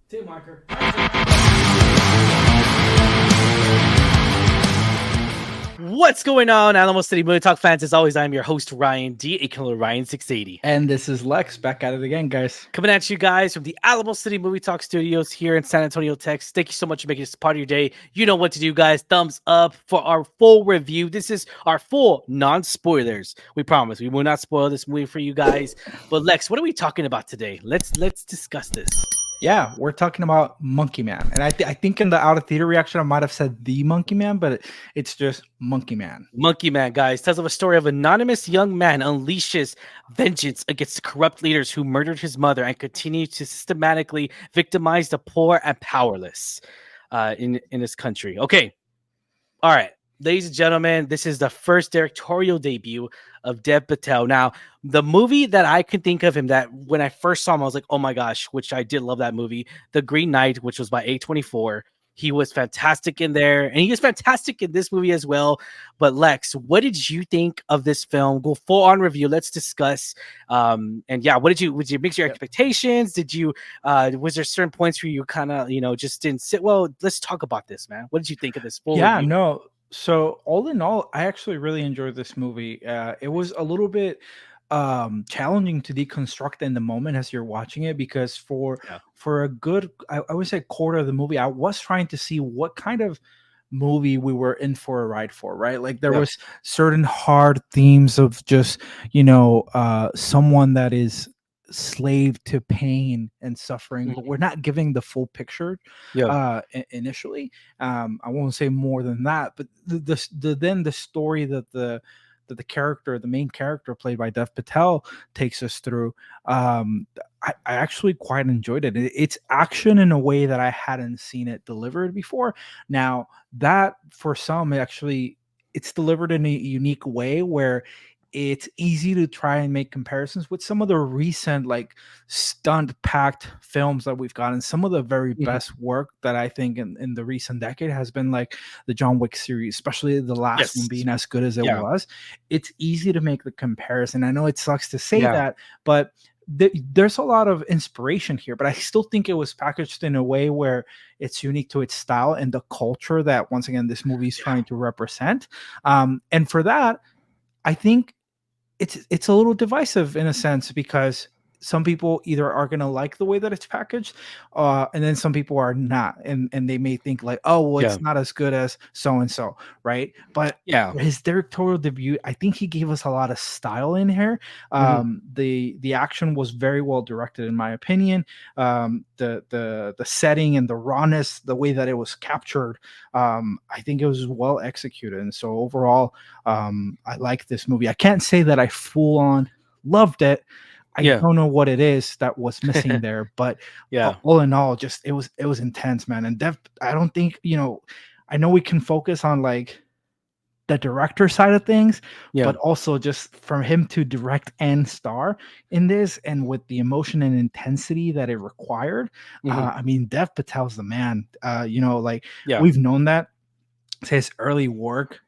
Two marker. What's going on, Alamo City Movie Talk fans? As always, I'm your host, Ryan D, aka Ryan680. And this is Lex, back at it again, guys. Coming at you guys from the Alamo City Movie Talk studios here in San Antonio, Texas. Thank you so much for making this part of your day. You know what to do, guys. Thumbs up for our full review. This is our full non-spoilers. We promise we will not spoil this movie for you guys. But Lex, what are we talking about today? Let's discuss this. Yeah, we're talking about Monkey Man. And I think in the out of theater reaction, I might have said the Monkey Man, but it's just Monkey Man. Monkey Man, guys, tells of a story of an anonymous young man unleashes vengeance against the corrupt leaders who murdered his mother and continue to systematically victimize the poor and powerless in this country. Okay. All right. Ladies and gentlemen, this is the first directorial debut of Dev Patel. Now, the movie that I could think of him that when I first saw him, I was like, oh my gosh, which I did love that movie, The Green Knight, which was by A24. He was fantastic in there, and he was fantastic in this movie as well. But Lex, what did you think of this film? Go full on review. Let's discuss. And yeah, what did you mix your expectations? Did you was there certain points where you kind of just didn't sit well? Let's talk about this, man. What did you think of this full review? No. So all in all, I actually really enjoyed this movie. It was a little bit challenging to deconstruct in the moment as you're watching it, because for a good I would say quarter of the movie, I was trying to see what kind of movie we were in for a ride for, right? Like there was certain hard themes of just someone that is slave to pain and suffering, but we're not giving the full picture initially. I won't say more than that, but the story that the main character played by Dev Patel takes us through, I actually quite enjoyed it. It's action in a way that I hadn't seen it delivered before. Now that for some, it's delivered in a unique way where it's easy to try and make comparisons with some of the recent like stunt-packed films that we've gotten. Some of the very best work that I think in the recent decade has been like the John Wick series, especially the last one being as good as it was. It's easy to make the comparison. I know it sucks to say that, but there's a lot of inspiration here, but I still think it was packaged in a way where it's unique to its style and the culture that, once again, this movie is trying to represent. And for that, I think it's a little divisive in a sense, because some people either are going to like the way that it's packaged, and then some people are not, and they may think like, oh well, it's not as good as so and so, right? But his directorial debut, I think he gave us a lot of style in here. The action was very well directed in my opinion. The setting and the rawness, the way that it was captured, I think it was well executed. And so overall, I like this movie. I can't say that I full on loved it. I don't know what it is that was missing there, but all in all, just it was intense, man. And I don't think, I know we can focus on like the director side of things, but also just from him to direct and star in this, and with the emotion and intensity that it required. I mean, Dev Patel's the man. We've known that his early work,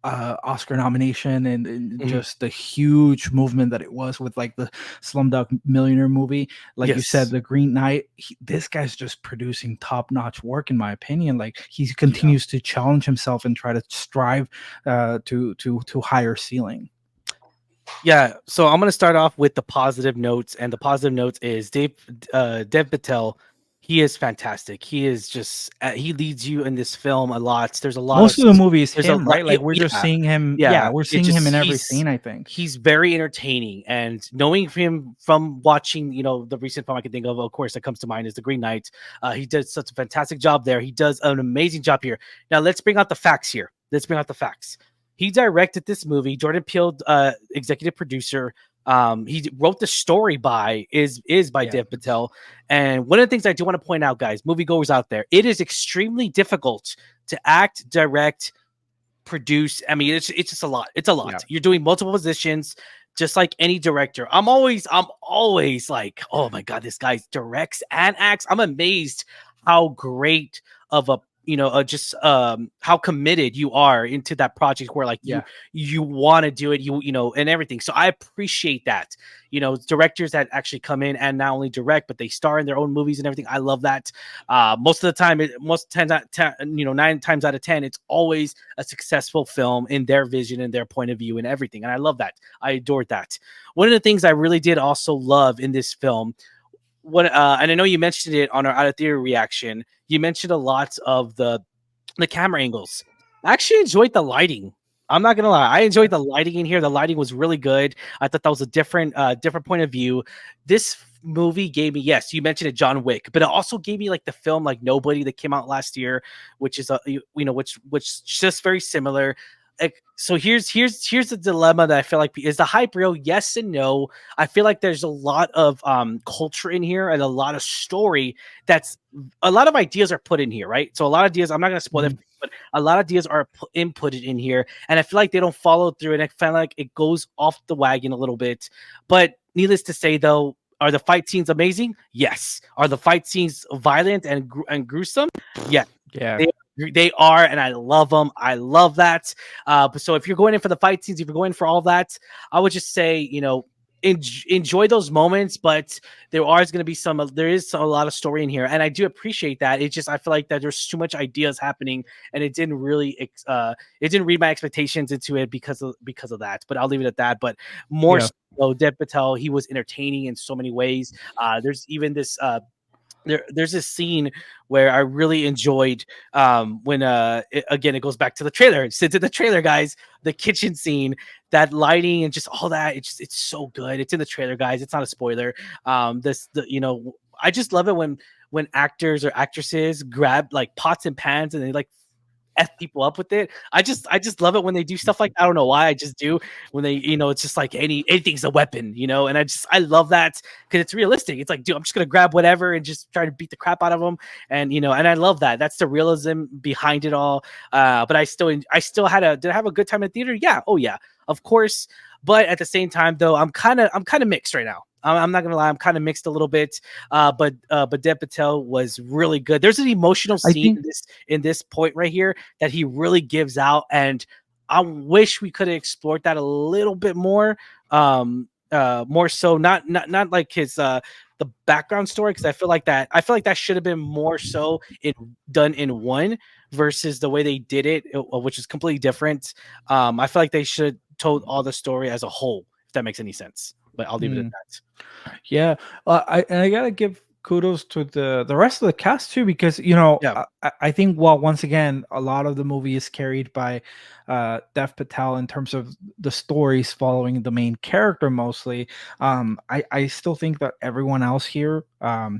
Oscar nomination and just the huge movement that it was with like the Slumdog Millionaire movie, like you said, The Green Knight. This guy's just producing top-notch work, in my opinion. Like he continues to challenge himself and try to strive to higher ceiling. So I'm gonna start off with the positive notes, and the positive notes is Dev Patel. He is fantastic. He is just he leads you in this film a lot. There's a lot. Most of the movie is him, right? Like we're just seeing him. Yeah, we're seeing him in every scene. I think he's very entertaining, and knowing him from watching, the recent film I can think of course, that comes to mind is The Green Knight. He did such a fantastic job there. He does an amazing job here. Now let's bring out the facts here. He directed this movie. Jordan Peele, executive producer. He wrote the story by Dev Patel. And one of the things I do want to point out, guys, moviegoers out there, it is extremely difficult to act, direct, produce. I mean, it's just a lot. It's a lot. Yeah. You're doing multiple positions, just like any director. I'm always like, oh my God, this guy directs and acts. I'm amazed how great of a just how committed you are into that project, where like Yeah. you want to do it, and everything. So I appreciate that. Directors that actually come in and not only direct, but they star in their own movies and everything. I love that. Most of the time, most 9 times out of 10, it's always a successful film in their vision and their point of view and everything. And I love that. I adored that. One of the things I really did also love in this film, and I know you mentioned it on our out of theater reaction, you mentioned a lot of the camera angles. I actually enjoyed the lighting. I'm not gonna lie, I enjoyed the lighting in here. The lighting was really good. I thought that was a different point of view. This movie gave me, yes, you mentioned it, John Wick, but it also gave me like the film like Nobody that came out last year, which is which just very similar. Like, so here's the dilemma that I feel like is the hype real? Yes and no. I feel like there's a lot of culture in here and a lot of story. That's a lot of ideas are put in here, right? So a lot of ideas. I'm not gonna spoil it, Mhm. but a lot of ideas are inputted in here, and I feel like they don't follow through, and I feel like it goes off the wagon a little bit. But needless to say, though, are the fight scenes amazing? Yes. Are the fight scenes violent and gruesome? Yes. Yeah. They they are, and I love them. I love that. But so if you're going in for the fight scenes, if you're going for all that, I would just say, enjoy those moments. But there is a lot of story in here, and I do appreciate that. It's just I feel like that there's too much ideas happening, and it didn't really it didn't read my expectations into it because of that. But I'll leave it at that. But more Yeah. so, Dev Patel, he was entertaining in so many ways. There's even this there's this scene where I really enjoyed when again it goes back to the trailer. It's in the trailer, guys. The kitchen scene, that lighting and just all that. It's so good. It's in the trailer, guys. It's not a spoiler. I just love it when actors or actresses grab like pots and pans and they like F people up with it. I just love it when they do stuff like I don't know why I just do when they it's just like anything's a weapon, and I love that because it's realistic. It's like, dude, I'm just gonna grab whatever and just try to beat the crap out of them, and and I love that. That's the realism behind it all. But did I have a good time at theater? Yeah, oh yeah, of course. But at the same time, though, I'm kind of mixed right now. I'm not gonna lie, I'm kind of mixed a little bit. But Dev Patel was really good. There's an emotional I scene think in this point right here that he really gives out, and I wish we could have explored that a little bit more. More so, not like his the background story, because I feel like that should have been more so done in one versus the way they did it, which is completely different. I feel like they should have told all the story as a whole, if that makes any sense. But I'll leave it at mm, that. yeah, I gotta give kudos to the rest of the cast too, because Yeah. I think, well, once again, a lot of the movie is carried by Dev Patel in terms of the stories following the main character mostly. I still think that everyone else here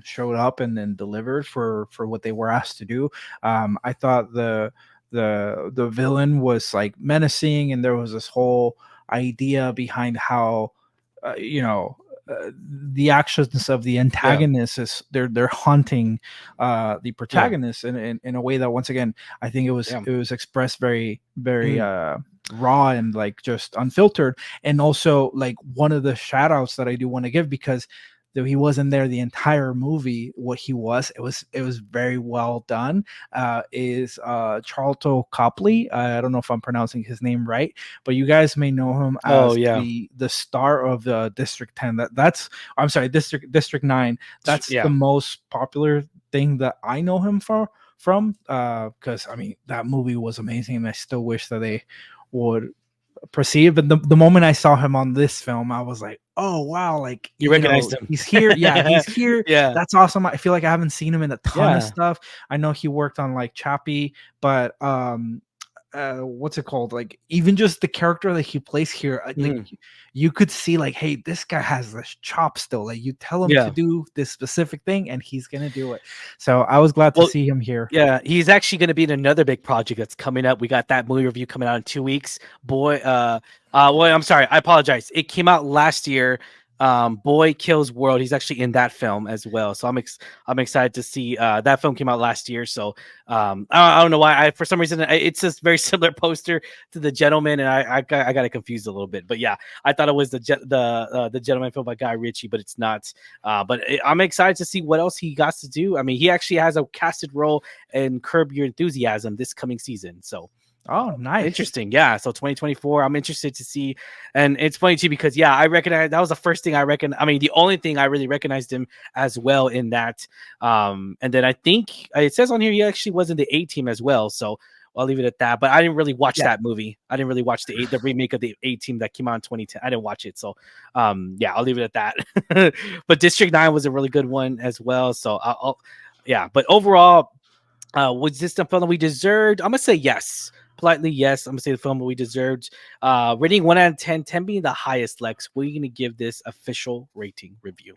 showed up and then delivered for what they were asked to do. I thought the villain was like menacing, and there was this whole idea behind how uh, you know the actions of the Yeah. antagonist is they're haunting the Yeah. protagonist in a way that, once again, I think it was Yeah. it was expressed very very Mm. raw and like just unfiltered. And also, like, one of the shout outs that I do want to give, because though he wasn't there the entire movie, what he was, it was very well done, is Charlton Copley. I don't know if I'm pronouncing his name right, but you guys may know him Oh as yeah. the star of the District 10. That's I'm sorry, District 9. That's the Yeah. most popular thing that I know him from, because I mean, that movie was amazing, and I still wish that they would proceed. But the moment I saw him on this film, I was like, oh wow, like, You recognized him. he's here. Yeah, he's here. Yeah. That's awesome. I feel like I haven't seen him in a ton of Yeah. stuff. I know he worked on like Chappie, but what's it called, like, even just the character that he plays here, like, Mhm. you could see like, hey, this guy has this chop still. Like, you tell him to Yeah. do this specific thing and he's gonna do it. So I was glad to Well, see him here. yeah, he's actually going to be in another big project that's coming up. We got that movie review coming out in 2 weeks. Boy, well, I'm sorry, I apologize. It came out last year. Boy Kills World. He's actually in that film as well. So I'm excited to see. That film came out last year, so I don't know why. For some reason it's this very similar poster to The Gentleman, and I got it confused a little bit. But yeah, I thought it was the Gentleman film by Guy Ritchie, but it's not. I'm excited to see what else he got to do. I mean, he actually has a casted role in Curb Your Enthusiasm this coming season. So Oh, nice. interesting. Yeah. So 2024, I'm interested to see. And it's funny too, because yeah, I recognize that was the first thing I reckon. I mean, the only thing I really recognized him as well in that. And then I think it says on here he actually was in the A Team as well. So I'll leave it at that. But I didn't really watch that movie. I didn't really watch the remake of the A Team that came out in 2010. I didn't watch it. So yeah, I'll leave it at that. But District 9 was a really good one as well. So yeah, but overall, was this the film that we deserved? I'm gonna say yes. Politely, yes. I'm gonna say the film that we deserved. Rating 1 out of 10, 10 being the highest. Lex, what are you gonna give this official rating review?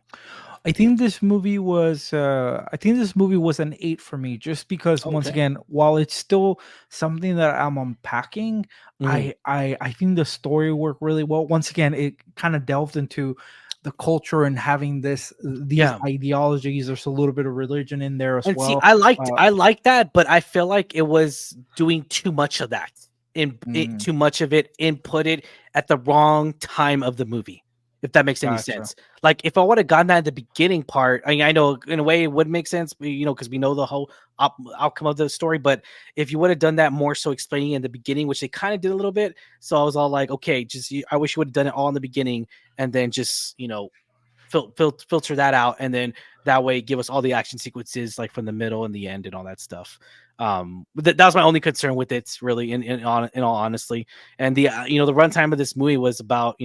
I think this movie was an 8 for me, just because once Okay. again, while it's still something that I'm unpacking, Mhm. I think the story worked really well. Once again, it kind of delved into the culture and having these Yeah. ideologies. There's a little bit of religion in there as And see, well. Uh, I liked that, but I feel like it was doing too much of that. mm, Too much of it inputted at the wrong time of the movie. If that makes any gotcha. sense. Like if I would have gotten that at the beginning part, I mean, I know in a way it would make sense, because we know the whole outcome of the story. But if you would have done that more so explaining in the beginning, which they kind of did a little bit, so I was all like, okay, I wish you would have done it all in the beginning and then just filter that out, and then that way give us all the action sequences like from the middle and the end and all that stuff. But that was my only concern with it, really, in all honesty. And the runtime of this movie was about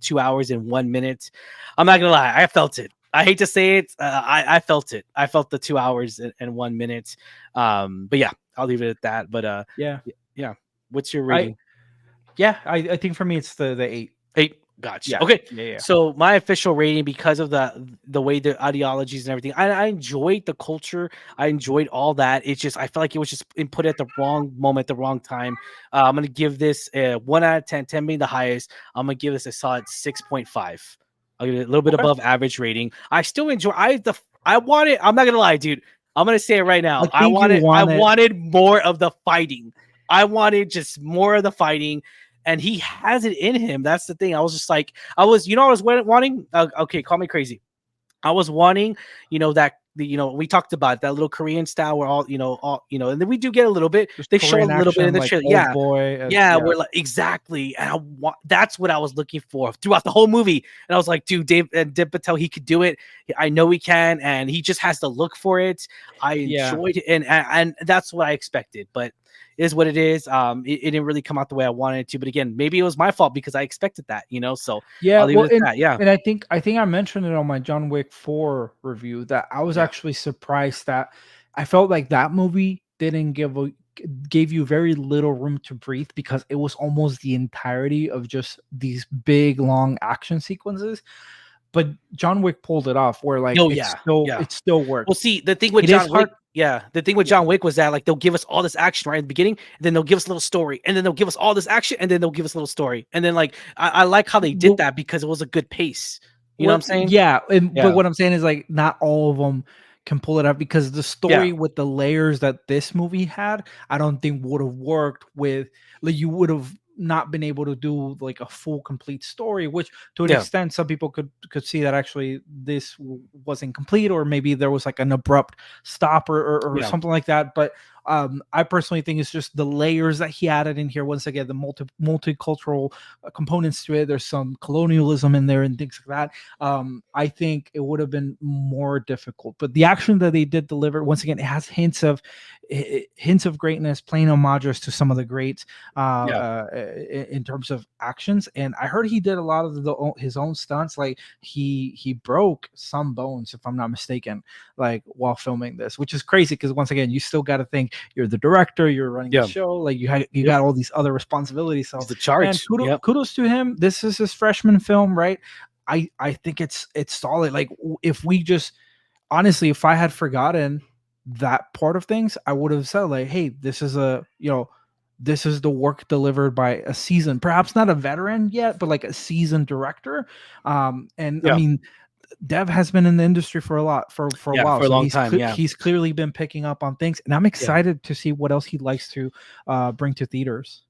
2 hours and 1 minute. I'm not gonna lie, I felt it. I hate to say it, I felt it. I felt the 2 hours and 1 minute. But yeah, I'll leave it at that. But Yeah, yeah, what's your I rating? I think for me it's the 8. 8. Gotcha. Yeah, Okay. yeah, yeah. So my official rating, because of the way the ideologies and everything, I enjoyed the culture. I enjoyed all that. It's just I felt like it was just input at the wrong moment, the wrong time. I'm gonna give this a 1 out of 10, 10 being the highest. I'm gonna give this a solid 6.5. I'll give it a little bit Okay. above average rating. I still enjoy. I wanted. I'm not gonna lie, dude. I'm gonna say it right I now. think you I want it. wanted more of the fighting. I wanted just more of the fighting, and he has it in him. That's the thing. I was just like, I was wanting. Okay, call me crazy. I was wanting, that we talked about that little Korean style where and then we do get a little bit. Just They show a Korean little bit in action the like trailer. Old Yeah, Boy. yeah, Yeah. we're like exactly, and that's what I was looking for throughout the whole movie. And I was like, dude, Dev Patel, he could do it. I know he can, and he just has to look for it. I Yeah. enjoyed it, and that's what I expected. But it is what it is. It didn't really come out the way I wanted it to. But again, maybe it was my fault because I expected that. So Yeah, I'll leave it well, at that. Yeah, and I think I mentioned it on my John Wick 4 review that I was yeah, actually surprised that I felt like that movie didn't gave you very little room to breathe, because it was almost the entirety of just these big long action sequences. But John Wick pulled it off where like oh yeah, yeah. it still Well, worked. see, the thing with It is John Wick, hard. yeah, the thing with Yeah. John Wick was that like they'll give us all this action right at the beginning, and then they'll give us a little story, and then they'll give us all this action, and then they'll give us a little story, and then like I like how they did Well, that because it was a good pace. You know what well, I'm saying? yeah, but Yeah, what I'm saying is like not all of them can pull it up, because the yeah, story with the layers that this movie had, I don't think would have worked with, like, you would have not been able to do like a full complete story, which to an yeah, extent some people could see that actually this wasn't complete, or maybe there was like an abrupt stop, or yeah, something like that. But I personally think it's just the layers that he added in here. Once again, the multicultural components to it. There's some colonialism in there and things like that. I think it would have been more difficult. But the action that they did deliver, once again, it has hints of greatness, playing homages to some of the greats yeah. in terms of actions. And I heard he did a lot of his own stunts. Like he broke some bones, if I'm not mistaken, like while filming this, which is crazy because once again, you still got to think you're the director, you're running the Yeah. show, like you Yep. got all these other responsibilities. So He's the man, charge. Yep. kudos to him. This is his freshman film, right? I think it's solid. Like if we just honestly, if I had forgotten that part of things, I would have said like, hey, this is a this is the work delivered by a seasoned, perhaps not a veteran yet, but like a seasoned director. And I Yeah. mean, Dev has been in the industry for a Yeah, while, for a so long time. Yeah. he's clearly been picking up on things, and I'm Yeah. excited to see what else he likes to bring to theaters.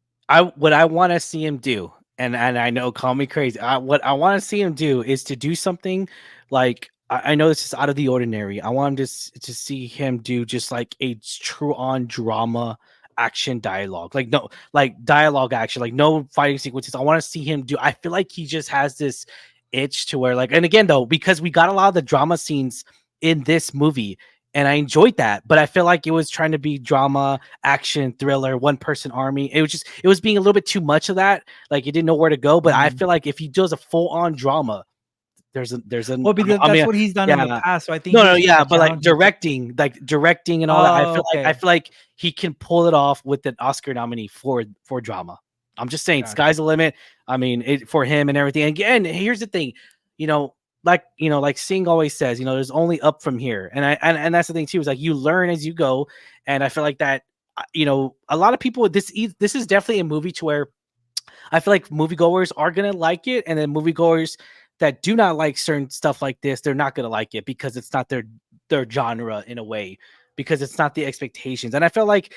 What I want to see him do, and I know, call me crazy. What I want to see him do is to do something like, I know this is out of the ordinary. I want him to see him do just like a true on drama action dialogue, like no, like dialogue action, like no fighting sequences. I want to see him do. I feel like he just has this itch to where, like, and again though, because we got a lot of the drama scenes in this movie. And I enjoyed that, but I feel like it was trying to be drama, action, thriller, one person army. It was being a little bit too much of that. Like, you didn't know where to go. But I Mhm. feel like if he does a full on drama, Well, because I that's mean, what he's done in the yeah, past, so I think no, no, here's just yeah, a but like challenge to. directing and all that. Oh, I okay, feel like he can pull it off with an Oscar nominee for drama. I'm just saying, gotcha. sky's the limit. I mean, for him and everything. And again, here's the thing, you know, like Singh always says, there's only up from here. And that's the thing too, is like you learn as you go. And I feel like that, a lot of people, this is definitely a movie to where I feel like moviegoers are gonna like it, and then moviegoers that do not like certain stuff like this, they're not gonna like it because it's not their genre in a way, because it's not the expectations. And I felt like,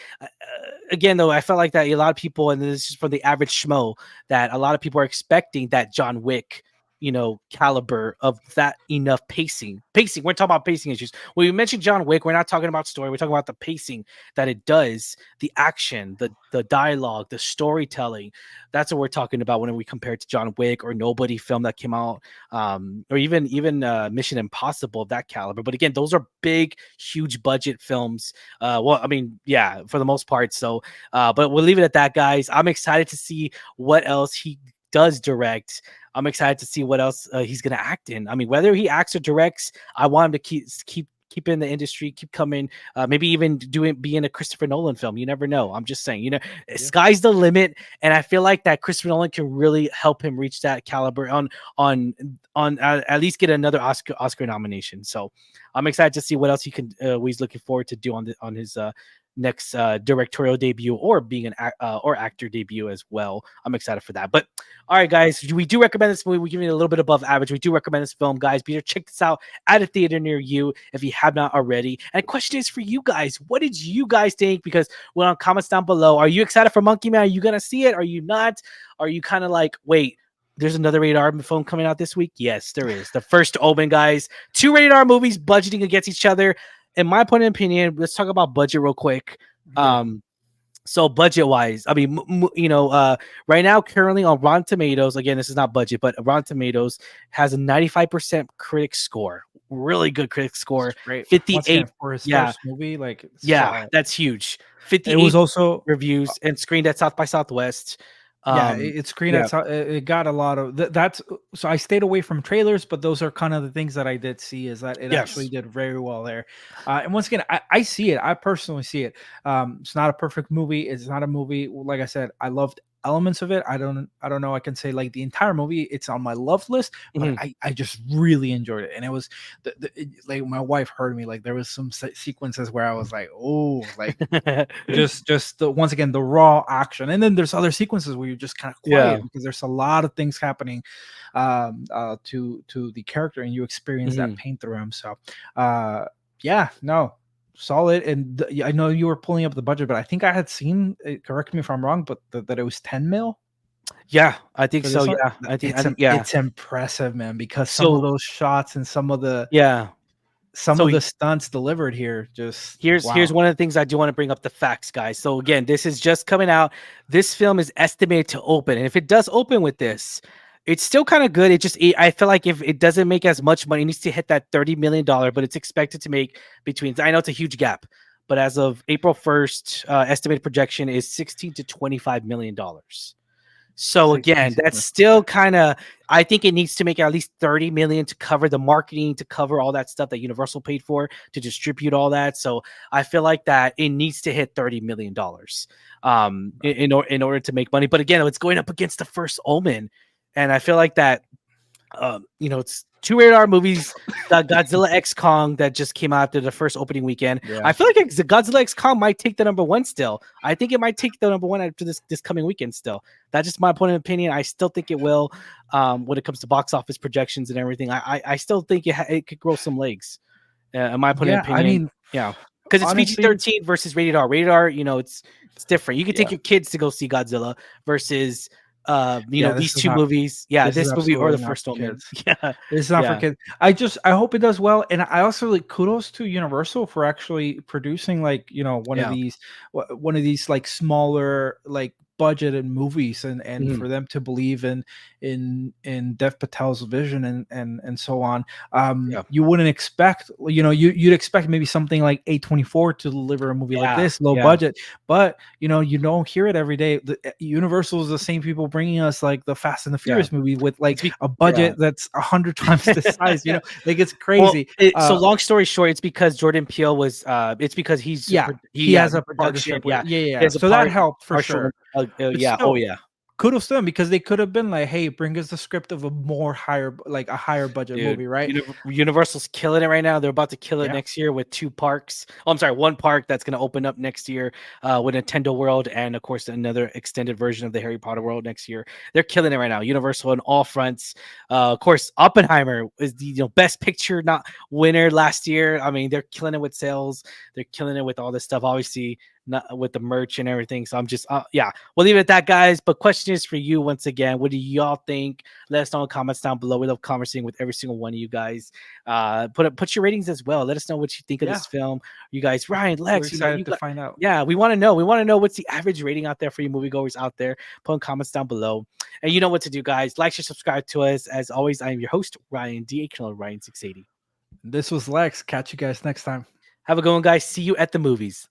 again though, I felt like that a lot of people, and this is from the average schmo, that a lot of people are expecting that John Wick, caliber of that enough pacing. We're talking about pacing issues. When we mention John Wick, we're not talking about story, we're talking about the pacing that it does, the action, the dialogue, the storytelling. That's what we're talking about when we compare it to John Wick or Nobody film that came out, or even Mission Impossible of that caliber. But again, those are big, huge budget films. Well, I mean, yeah, for the most part. So, but we'll leave it at that, guys. I'm excited to see what else he does direct. I'm excited to see what else he's gonna act in. I mean, whether he acts or directs, I want him to keep in the industry, keep coming. Maybe even be in a Christopher Nolan film. You never know. I'm just saying, Yeah. sky's the limit, and I feel like that Christopher Nolan can really help him reach that caliber on at least get another Oscar nomination. So I'm excited to see what else he can. What he's looking forward to do on his next directorial debut, or being or actor debut as well. I'm excited for that. But all right, guys, we do recommend this movie. We give it a little bit above average. We do recommend this film, guys. Be sure to check this out at a theater near you if you have not already. And the question is for you guys: what did you guys think? Because we're on comments down below. Are you excited for Monkey Man? Are you gonna see it? Are you not? Are you kind of like, wait, there's another rated R film coming out this week? Yes, there is. The First Omen, guys. 2 rated R movies budgeting against each other. In my point of opinion, let's talk about budget real quick. Yeah. So budget wise, I mean, right now, currently on Rotten Tomatoes, again, this is not budget, but Rotten Tomatoes has a 95% critic score. Really good critic score. It's great. Once 58. again, for his Yeah. first movie, like, Yeah. solid. That's huge. It was 58 also reviews and screened at South by Southwest. yeah, it's screened Yeah. at it got a lot of that's so I stayed away from trailers, but those are kind of the things that I did see, is that it actually Yes. did very well there. And once again, I see it. I personally see it. It's not a perfect movie. It's not a movie. Like I said, I loved elements of it. I don't know. I can say like the entire movie. It's on my love list, but Mhm. I just really enjoyed it. And it was like my wife heard me. Like there was some sequences where I was like, oh, like just once again the raw action, and then there's other sequences where you're just kind of Yeah. quiet because there's a lot of things happening to the character, and you experience that Mhm. pain through him. So yeah, no, solid. And I know you were pulling up the budget, but I think I had seen, correct me if I'm wrong, but that it was 10 mil Yeah, I think for so. this one. Yeah. Yeah. It's impressive, man, because some of So, those shots and yeah. some So of the stunts delivered here, just here's wow. one of the things I do want to bring up, the facts, guys. So again, this is just coming out. This film is estimated to open, and if it does open with this, it's still kind of good. I feel like if it doesn't make as much money, it needs to hit that $30 million, but it's expected to make between. I know it's a huge gap, but as of April 1st, estimated projection is 16 to 25 million dollars. So 16 again, that's seconds. still kind of, I think it needs to make at least 30 million to cover the marketing, to cover all that stuff that Universal paid for to distribute all that. So I feel like that it needs to hit $30 million in order to make money. But again, it's going up against the First Omen, and I feel like that it's two rated R movies. Godzilla X Kong that just came out after the first opening weekend. Yeah. I feel like the Godzilla X Kong might take the number one still. I think it might take the number one after this coming weekend still. That's just my point of opinion. I still think it will. When it comes to box office projections and everything, I still think it could grow some legs. In my point of Yeah, I opinion, mean, yeah, because it's honestly, PG-13 versus rated R. Rated R, it's different. You can take yeah, your kids to go see Godzilla versus yeah. these two movies. Yeah, This is this movie or absolutely the not first for one, man. kids. Yeah, This is not for yeah, kids. I hope it does well, and I also like kudos to Universal for actually producing like yeah. one of these like smaller like budgeted movies, and Mhm. for them to believe in Dev Patel's vision and so on. Yeah, You wouldn't expect you'd expect maybe something like A24 to deliver a movie like yeah, this, low yeah, budget, but you don't hear it every day. Universal is the same people bringing us like the Fast and the yeah. Furious movie with like a Yeah. budget that's 100 times the size. Like it's Well, crazy. so long story short, it's because Jordan Peele was. It's because Yeah, he yeah, has the a production. partnership with Yeah, he yeah. has a So that part helped for partial. sure. But Yeah. Oh still, yeah. kudos to them because they could have been like, hey, bring us the script of a more higher like a higher budget Dude, movie, right? Universal's killing it right now. They're about to kill it Yeah. next year with two parks. Oh, I'm sorry, one park that's going to open up next year with Nintendo World, and of course another extended version of the Harry Potter World next year. They're killing it right now. Universal on all fronts. Of course, Oppenheimer is the best picture not winner last year. I mean, they're killing it with sales. They're killing it with all this stuff. Obviously, not with the merch and everything. So I'm just yeah, we'll leave it at that, guys. But question is for you once again. What do y'all think? Let us know in the comments down below. We love conversing with every single one of you guys. Put your ratings as well. Let us know what you think of Yeah. this film. You guys, Ryan, We're Lex, excited you to got. find out. Yeah, we want to know. We want to know what's the average rating out there for you moviegoers out there. Put in comments down below. And you know what to do, guys. Like, share, subscribe to us. As always, I am your host, Ryan D. Ryan680. This was Lex. Catch you guys next time. Have a good one, guys. See you at the movies.